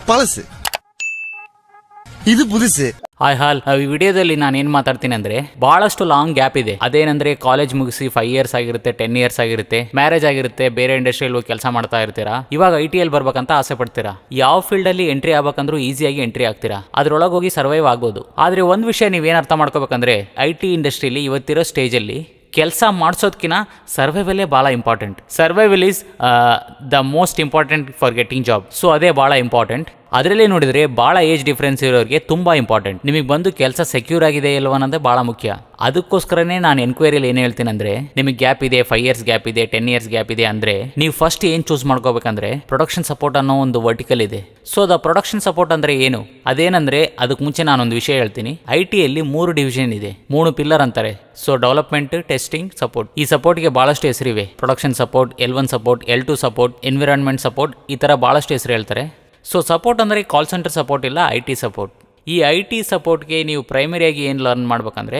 ಪಳಸು, ಇದು ಪುದುಸು. ಈ ವಿಡಿಯೋದಲ್ಲಿ ನಾನು ಏನ್ ಮಾತಾಡ್ತೀನಿ ಅಂದ್ರೆ ಬಹಳಷ್ಟು ಲಾಂಗ್ ಗ್ಯಾಪ್ ಇದೆ. ಅದೇನಂದ್ರೆ ಕಾಲೇಜ್ ಮುಗಿಸಿ 5 ಇಯರ್ಸ್ ಆಗಿರುತ್ತೆ, 10 ಇಯರ್ಸ್ ಆಗಿರುತ್ತೆ, ಮ್ಯಾರೇಜ್ ಆಗಿರುತ್ತೆ, ಬೇರೆ ಇಂಡಸ್ಟ್ರಿಯಲ್ಲಿ ಹೋಗಿ ಕೆಲಸ ಮಾಡ್ತಾ ಇರ್ತೀರಾ. ಇವಾಗ IT ಅಲ್ಲಿ ಬರ್ಬೇಕಂತ ಆಸೆ ಪಡ್ತೀರಾ. ಯಾವ ಫೀಲ್ಡ್ ಅಲ್ಲಿ ಎಂಟ್ರಿ ಆಗ್ಬೇಕಂದ್ರೂ ಈಸಿಯಾಗಿ ಎಂಟ್ರಿ ಆಗ್ತೀರಾ, ಅದ್ರೊಳಗೆ ಹೋಗಿ ಸರ್ವೈವ್ ಆಗ್ಬೋದು. ಆದ್ರೆ ಒಂದ್ ವಿಷಯ ನೀವೇನ್ ಅರ್ಥ ಮಾಡ್ಕೋಬೇಕಂದ್ರೆ IT ಇಂಡಸ್ಟ್ರಿಯಲ್ಲಿ ಇವತ್ತಿರೋ ಸ್ಟೇಜ್ ಅಲ್ಲಿ ಕೆಲಸ ಮಾಡಿಸೋದಕ್ಕಿಂತ ಸರ್ವೈವಲ್ಲೇ ಭಾಳ important. Survival is the most important for getting job. So ಅದೇ ಭಾಳ ಇಂಪಾರ್ಟೆಂಟ್. ಅದರಲ್ಲಿ ನೋಡಿದ್ರೆ ಭಾಳ ಏಜ್ ಡಿಫ್ರೆನ್ಸ್ ಇರೋರಿಗೆ ತುಂಬ ಇಂಪಾರ್ಟೆಂಟ್. ನಿಮಗೆ ಬಂದು ಕೆಲಸ ಸೆಕ್ಯೂರ್ ಆಗಿದೆ ಇಲ್ವ ಅನ್ನೋದೇ ಭಾಳ ಮುಖ್ಯ. ಅದಕ್ಕೋಸ್ಕರನೇ ನಾನು ಎನ್ಕ್ವೈರಿಯಲ್ಲಿ ಏನು ಹೇಳ್ತೀನಿ ಅಂದರೆ, ನಿಮಗೆ ಗ್ಯಾಪ್ ಇದೆ, 5 ಇಯರ್ಸ್ ಗ್ಯಾಪ್ ಇದೆ, 10 ಇಯರ್ಸ್ ಗ್ಯಾಪ್ ಇದೆ ಅಂದರೆ ನೀವು ಫಸ್ಟ್ ಏನು ಚೂಸ್ ಮಾಡ್ಕೋಬೇಕಂದ್ರೆ ಪ್ರೊಡಕ್ಷನ್ ಸಪೋರ್ಟ್ ಅನ್ನೋ ಒಂದು ವರ್ಟಿಕಲ್ ಇದೆ. ಸೊ ದ ಪ್ರೊಡಕ್ಷನ್ ಸಪೋರ್ಟ್ ಅಂದರೆ ಏನು? ಅದೇನಂದ್ರೆ ಅದಕ್ಕೆ ಮುಂಚೆ ನಾನೊಂದು ವಿಷಯ ಹೇಳ್ತೀನಿ. IT-ಯಲ್ಲಿ 3 ಡಿವಿಷನ್ ಇದೆ, 3 ಪಿಲ್ಲರ್ ಅಂತಾರೆ. So development, testing, support. ಈ ಸಪೋರ್ಟ್ಗೆ ಭಾಳಷ್ಟು ಹೆಸರಿವೆ. Production support, L1 support, L2 support, environment support, ಈ ಥರ ಭಾಳಷ್ಟು ಹೆಸರು ಹೇಳ್ತಾರೆ. ಸೊ ಸಪೋರ್ಟ್ ಅಂದರೆ ಕಾಲ್ ಸೆಂಟರ್ ಸಪೋರ್ಟ್ ಇಲ್ಲ, IT ಸಪೋರ್ಟ್. ಈ IT ಸಪೋರ್ಟ್ಗೆ ನೀವು ಪ್ರೈಮರಿಯಾಗಿ ಏನು ಲರ್ನ್ ಮಾಡ್ಬೇಕಂದ್ರೆ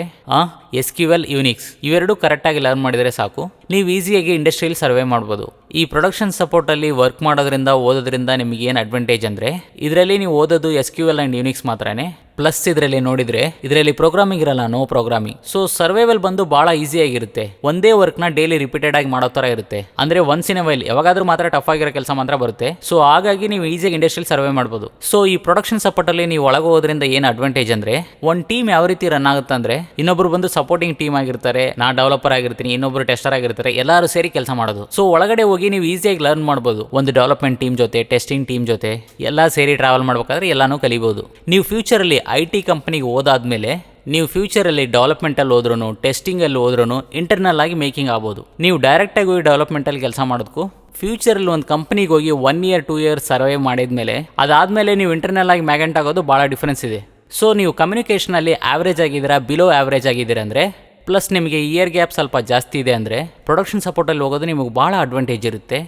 SQL, Uniq ಇವೆರಡು ಕರೆಕ್ಟಾಗಿ ಲರ್ನ್ ಮಾಡಿದರೆ ಸಾಕು, ನೀವು ಈಸಿಯಾಗಿ ಇಂಡಸ್ಟ್ರಿಯಲ್ಲಿ ಸರ್ವೇ ಮಾಡ್ಬೋದು. ಈ ಪ್ರೊಡಕ್ಷನ್ ಸಪೋರ್ಟಲ್ಲಿ ವರ್ಕ್ ಮಾಡೋದ್ರಿಂದ, ಓದೋದ್ರಿಂದ ನಿಮಗೆ ಏನು ಅಡ್ವಾಂಟೇಜ್ ಅಂದರೆ, ಇದರಲ್ಲಿ ನೀವು ಓದೋದು SQL ಆ್ಯಂಡ್ Uniq ಮಾತ್ರನೇ. ಪ್ಲಸ್ ಇದರಲ್ಲಿ ನೋಡಿದರೆ ಇದರಲ್ಲಿ ಪ್ರೋಗ್ರಾಮಿಂಗ್ ಇರಲ್ಲ, ನೋ ಪ್ರೋಗ್ರಾಮಿಂಗ್. ಸೊ ಸರ್ವೈವಲ್ ಬಂದು ಭಾಳ ಈಸಿಯಾಗಿರುತ್ತೆ. ಒಂದೇ ವರ್ಕ್ನ ಡೈಲಿ ರಿಪೀಟೆಡ್ ಆಗಿ ಮಾಡೋ ಥರ ಇರುತ್ತೆ. ಅಂದರೆ ಒನ್ಸ್ ಇನ್ ಎ ವೈಲ್ ಯಾವಾಗಾದ್ರೂ ಮಾತ್ರ ಟಫ್ ಆಗಿರೋ ಕೆಲಸ ಮಾತ್ರ ಬರುತ್ತೆ. ಸೊ ಹಾಗಾಗಿ ನೀವು ಈಸಿಯಾಗಿ ಇಂಡಸ್ಟ್ರಿಯಲ್ಲಿ ಸರ್ವೇ ಮಾಡ್ಬೋದು. ಸೊ ಈ ಪ್ರೊಡಕ್ಷನ್ ಸಪೋರ್ಟಲ್ಲಿ ನೀವು ಒಳಗೆ ಹೋದ್ರಿಂದ ಏನು ಅಡ್ವಾಂಟೇಜ್ ಅಂದರೆ, ಒಂದು ಟೀಮ್ ಯಾವ ರೀತಿ ರನ್ ಆಗುತ್ತೆ ಅಂದರೆ, ಇನ್ನೊಬ್ರು ಬಂದು ಸಪೋರ್ಟಿಂಗ್ ಟೀಮ್ ಆಗಿರ್ತಾರೆ, ನಾ ಡೆವಲಪರ್ ಆಗಿರ್ತೀನಿ, ಇನ್ನೊಬ್ರು ಟೆಸ್ಟರ್ ಆಗಿರ್ತಾರೆ, ಎಲ್ಲರೂ ಸೇರಿ ಕೆಲಸ ಮಾಡೋದು. ಸೊ ಒಳಗಡೆ ಹೋಗಿ ನೀವು ಈಸಿಯಾಗಿ ಲರ್ನ್ ಮಾಡ್ಬೋದು. ಒಂದು ಡೆವಲಪ್ಮೆಂಟ್ ಟೀಮ್ ಜೊತೆ, ಟೆಸ್ಟಿಂಗ್ ಟೀಮ್ ಜೊತೆ ಎಲ್ಲ ಸೇರಿ ಟ್ರಾವೆಲ್ ಮಾಡ್ಬೇಕಾದ್ರೆ ಎಲ್ಲಾನು ಕಲಿಬೋದು. ನೀವು ಫ್ಯೂಚರಲ್ಲಿ IT ಕಂಪನಿಗೆ ಓದಾದ್ಮೇಲೆ ನೀವು ಫ್ಯೂಚರಲ್ಲಿ ಡೆವಲಪ್ಮೆಂಟಲ್ಲಿ ಹೋದ್ರೂ, ಟೆಸ್ಟಿಂಗಲ್ಲಿ ಹೋದ್ರೂ ಇಂಟರ್ನಲ್ ಆಗಿ ಮೇಕಿಂಗ್ ಆಗ್ಬೋದು. ನೀವು ಡೈರೆಕ್ಟಾಗಿ ಹೋಗಿ ಡೆವಲಪ್ಮೆಂಟಲ್ಲಿ ಕೆಲಸ ಮಾಡೋದಕ್ಕೂ ಫ್ಯೂಚರಲ್ಲಿ ಒಂದು ಕಂಪ್ನಿಗೆ ಹೋಗಿ 1 ಇಯರ್ 2 ಇಯರ್ಸ್ ಸರ್ವೈವ್ ಮಾಡಿದ್ಮೇಲೆ ಅದಾದಮೇಲೆ ನೀವು ಇಂಟರ್ನಲ್ ಆಗಿ ಮ್ಯಾಗೆಂಟ್ ಆಗೋದು ಭಾಳ ಡಿಫ್ರೆನ್ಸ್ ಇದೆ. ಸೊ ನೀವು ಕಮ್ಯುನಿಕೇಷನಲ್ಲಿ ಆವ್ರೇಜ್ ಆಗಿದ್ದೀರಾ, ಬಿಲೋ ಆವ್ರೇಜ್ ಆಗಿದ್ದೀರಾ ಅಂದರೆ, ಪ್ಲಸ್ ನಿಮಗೆ ಇಯರ್ ಗ್ಯಾಪ್ ಸ್ವಲ್ಪ ಜಾಸ್ತಿ ಇದೆ ಅಂದರೆ, ಪ್ರೊಡಕ್ಷನ್ ಸಪೋರ್ಟಲ್ಲಿ ಹೋಗೋದು ನಿಮಗೆ ಭಾಳ ಅಡ್ವಾಂಟೇಜ್ ಇರುತ್ತೆ.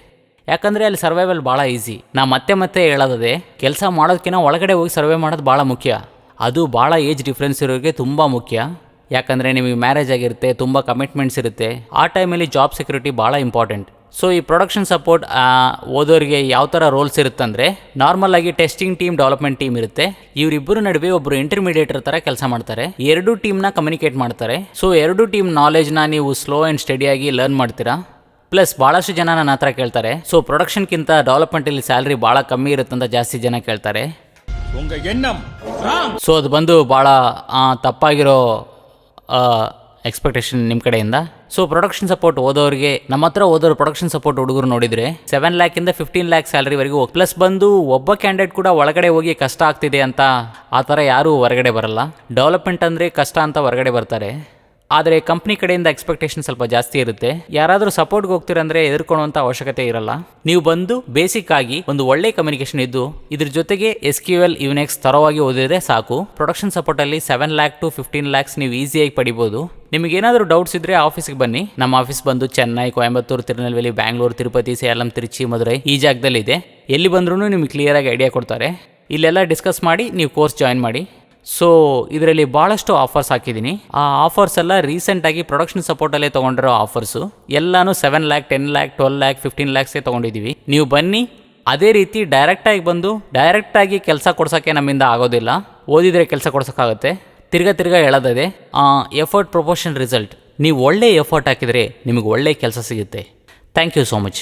ಯಾಕಂದರೆ ಅಲ್ಲಿ ಸರ್ವೈವಲ್ ಭಾಳ ಈಸಿ. ನಾ ಮತ್ತೆ ಹೇಳೋದೇ, ಕೆಲಸ ಮಾಡೋದಕ್ಕಿಂತ ಒಳಗಡೆ ಹೋಗಿ ಸರ್ವೇ ಮಾಡೋದು ಭಾಳ ಮುಖ್ಯ. ಅದು ಭಾಳ ಏಜ್ ಡಿಫ್ರೆನ್ಸ್ ಇರೋರಿಗೆ ತುಂಬ ಮುಖ್ಯ. ಯಾಕಂದರೆ ನಿಮಗೆ ಮ್ಯಾರೇಜ್ ಆಗಿರುತ್ತೆ, ತುಂಬ ಕಮಿಟ್ಮೆಂಟ್ಸ್ ಇರುತ್ತೆ. ಆ ಟೈಮಲ್ಲಿ ಜಾಬ್ ಸೆಕ್ಯೂರಿಟಿ ಭಾಳ ಇಂಪಾರ್ಟೆಂಟ್. ಸೊ ಈ ಪ್ರೊಡಕ್ಷನ್ ಸಪೋರ್ಟ್ ಓದೋರಿಗೆ ಯಾವ ಥರ ರೋಲ್ಸ್ ಇರುತ್ತಂದರೆ, ನಾರ್ಮಲ್ ಆಗಿ ಟೆಸ್ಟಿಂಗ್ ಟೀಮ್, ಡೆವಲಪ್ಮೆಂಟ್ ಟೀಮ್ ಇರುತ್ತೆ. ಇವರಿಬ್ಬರು ನಡುವೆ ಒಬ್ಬರು ಇಂಟರ್ಮೀಡಿಯೇಟರ್ ಥರ ಕೆಲಸ ಮಾಡ್ತಾರೆ. 2 ಟೀಮ್ನ ಕಮ್ಯುನಿಕೇಟ್ ಮಾಡ್ತಾರೆ. ಸೊ 2 ಟೀಮ್ ನಾಲೆಜ್ನ ನೀವು ಸ್ಲೋ ಆ್ಯಂಡ್ ಸ್ಟಡಿಯಾಗಿ ಲರ್ನ್ ಮಾಡ್ತೀರಾ. ಪ್ಲಸ್ ಭಾಳಷ್ಟು ಜನ ನನ್ನ ಹತ್ರ ಕೇಳ್ತಾರೆ, ಸೊ ಪ್ರೊಡಕ್ಷನ್ಗಿಂತ ಡೆವಲಪ್ಮೆಂಟಲ್ಲಿ ಸ್ಯಾಲ್ರಿ ಭಾಳ ಕಮ್ಮಿ ಇರುತ್ತಂತ ಜಾಸ್ತಿ ಜನ ಕೇಳ್ತಾರೆ. ಸೊ ಅದು ಬಂದು ಭಾಳ ತಪ್ಪಾಗಿರೋ ಎಕ್ಸ್ಪೆಕ್ಟೇಷನ್ ನಿಮ್ಮ ಕಡೆಯಿಂದ. ಸೊ ಪ್ರೊಡಕ್ಷನ್ ಸಪೋರ್ಟ್ ಓದೋರಿಗೆ, ನಮ್ಮ ಹತ್ರ ಓದೋರು ಪ್ರೊಡಕ್ಷನ್ ಸಪೋರ್ಟ್ ಹುಡುಗರು ನೋಡಿದರೆ 7 ಲ್ಯಾಕಿಂದ 15 ಲ್ಯಾಕ್ ಸ್ಯಾಲ್ರಿವರೆಗೂ ಹೋಗಿ. ಪ್ಲಸ್ ಬಂದು ಒಬ್ಬ ಕ್ಯಾಂಡಿಡೇಟ್ ಕೂಡ ಒಳಗಡೆ ಹೋಗಿ ಕಷ್ಟ ಆಗ್ತಿದೆ ಅಂತ ಆ ಥರ ಯಾರೂ ಹೊರಗಡೆ ಬರಲ್ಲ. ಡೆವಲಪ್ಮೆಂಟ್ ಅಂದರೆ ಕಷ್ಟ ಅಂತ ಹೊರಗಡೆ ಬರ್ತಾರೆ. ಆದರೆ ಕಂಪ್ನಿ ಕಡೆಯಿಂದ ಎಕ್ಸ್ಪೆಕ್ಟೇಷನ್ ಸ್ವಲ್ಪ ಜಾಸ್ತಿ ಇರುತ್ತೆ. ಯಾರಾದರೂ ಸಪೋರ್ಟ್ಗೆ ಹೋಗ್ತೀರಂದ್ರೆ ಎದುರ್ಕೊಳ್ಳುವಂಥ ಅವಶ್ಯಕತೆ ಇರಲ್ಲ. ನೀವು ಬಂದು ಬೇಸಿಕ್ ಆಗಿ ಒಂದು ಒಳ್ಳೆ ಕಮ್ಯುನಿಕೇಷನ್ ಇದ್ದು ಇದ್ರ ಜೊತೆಗೆ SQL, Uniq ತರವಾಗಿ ಓದಿದ್ರೆ ಸಾಕು. ಪ್ರೊಡಕ್ಷನ್ ಸಪೋರ್ಟಲ್ಲಿ 7 ಲ್ಯಾಕ್ ಟು 15 ಲ್ಯಾಕ್ಸ್ ನೀವು ಈಸಿಯಾಗಿ ಪಡಿಬೋದು. ನಿಮಗೇನಾದರೂ ಡೌಟ್ಸ್ ಇದ್ದರೆ ಆಫೀಸ್ಗೆ ಬನ್ನಿ. ನಮ್ಮ ಆಫೀಸ್ ಬಂದು ಚೆನ್ನೈ, ಕೊಯಂಬತ್ತೂರು, ತಿರುನೆಲ್ವೇಲಿ, ಬ್ಯಾಂಗ್ಳೂರು, ತಿರುಪತಿ, ಸೇಲಂ, ತಿರುಚಿ, ಮಧುರೈ ಈ ಜಾಗದಲ್ಲಿದೆ. ಎಲ್ಲಿ ಬಂದ್ರೂ ನಿಮಗೆ ಕ್ಲಿಯರಾಗಿ ಐಡಿಯಾ ಕೊಡ್ತಾರೆ. ಇಲ್ಲೆಲ್ಲ ಡಿಸ್ಕಸ್ ಮಾಡಿ ನೀವು ಕೋರ್ಸ್ ಜಾಯಿನ್ ಮಾಡಿ. ಸೊ ಇದರಲ್ಲಿ ಭಾಳಷ್ಟು ಆಫರ್ಸ್ ಹಾಕಿದ್ದೀನಿ. ಆ ಆಫರ್ಸ್ ಎಲ್ಲ ರೀಸೆಂಟಾಗಿ ಪ್ರೊಡಕ್ಷನ್ ಸಪೋರ್ಟಲ್ಲೇ ತೊಗೊಂಡಿರೋ ಆಫರ್ಸು. ಎಲ್ಲನೂ 7 ಲ್ಯಾಕ್, 10 ಲ್ಯಾಕ್, 12 ಲ್ಯಾಕ್, 15 ಲ್ಯಾಕ್ಸ್ಗೆ ತೊಗೊಂಡಿದ್ದೀವಿ. ನೀವು ಬನ್ನಿ. ಅದೇ ರೀತಿ ಡೈರೆಕ್ಟಾಗಿ ಕೆಲಸ ಕೊಡ್ಸೋಕ್ಕೆ ನಮ್ಮಿಂದ ಆಗೋದಿಲ್ಲ. ಓದಿದರೆ ಕೆಲಸ ಕೊಡ್ಸೋಕ್ಕಾಗುತ್ತೆ. ತಿರ್ಗಾ ಹೇಳೋದೇ, ಎಫರ್ಟ್ ಪ್ರೊಪೋರ್ಷನ್ ರಿಸಲ್ಟ್. ನೀವು ಒಳ್ಳೆ ಎಫರ್ಟ್ ಹಾಕಿದರೆ ನಿಮಗೆ ಒಳ್ಳೆ ಕೆಲಸ ಸಿಗುತ್ತೆ. Thank you so much.